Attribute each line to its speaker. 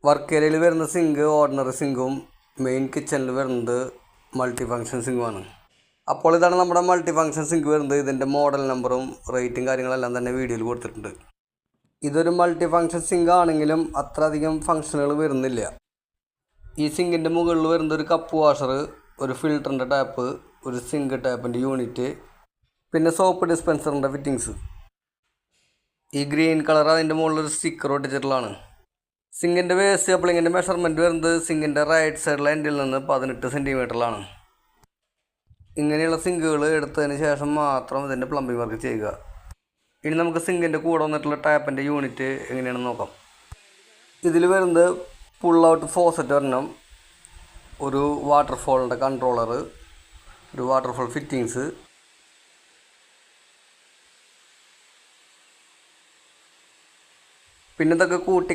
Speaker 1: Work ഏരിയയിൽ വരുന്ന zinc ordinary സിങ്കും main കിച്ചണിൽ വരുന്നത് മൾട്ടി ഫങ്ഷൻ സിങ്കുമാണ്. അപ്പോൾ ഇതാണ് നമ്മുടെ മൾട്ടി ഫങ്ഷൻ സിങ്ക് വരുന്നത്. ഇതിൻ്റെ മോഡൽ നമ്പറും റേറ്റും കാര്യങ്ങളെല്ലാം തന്നെ വീഡിയോയിൽ കൊടുത്തിട്ടുണ്ട്. ഇതൊരു മൾട്ടി ഫങ്ഷൻ സിങ്ക് ആണെങ്കിലും അത്ര അധികം ഫങ്ഷനുകൾ വരുന്നില്ല. ഈ സിങ്കിൻ്റെ മുകളിൽ വരുന്നത് ഒരു കപ്പ് വാഷർ, ഒരു ഫിൽറ്ററിൻ്റെ ടാപ്പ്, ഒരു സിങ്ക് ടാപ്പിൻ്റെ യൂണിറ്റ്, പിന്നെ സോപ്പ് ഡിസ്പെൻസറിൻ്റെ ഫിറ്റിങ്സ്. ഈ ഗ്രീൻ കളർ അതിൻ്റെ മുകളിലൊരു സ്റ്റിക്കർ ഒട്ടിച്ചിട്ടുള്ളതാണ്. സിങ്കിൻ്റെ വേസ്റ്റ് കപ്ലിങ്ങിൻ്റെ മെഷർമെൻറ്റ് വരുന്നത് സിങ്കിൻ്റെ റൈറ്റ് സൈഡിലെ എൻഡിൽ നിന്ന് 18 സെൻറ്റിമീറ്ററിലാണ്. ഇങ്ങനെയുള്ള സിങ്കുകൾ എടുത്തതിന് ശേഷം മാത്രം ഇതിൻ്റെ പ്ലംബിംഗ് വർക്ക് ചെയ്യുക. ഇനി നമുക്ക് സിങ്കിൻ്റെ കൂടെ വന്നിട്ടുള്ള ടാപ്പിൻ്റെ യൂണിറ്റ് എങ്ങനെയാണെന്ന് നോക്കാം. ഇതിൽ വരുന്നത് പുൾ ഔട്ട് ഫോസറ്റ് ഒരെണ്ണം, ഒരു വാട്ടർഫോളിൻ്റെ കൺട്രോളർ, ഒരു വാട്ടർഫോൾ ഫിറ്റിങ്സ്, പിന്നെ ഇതൊക്കെ കൂട്ടി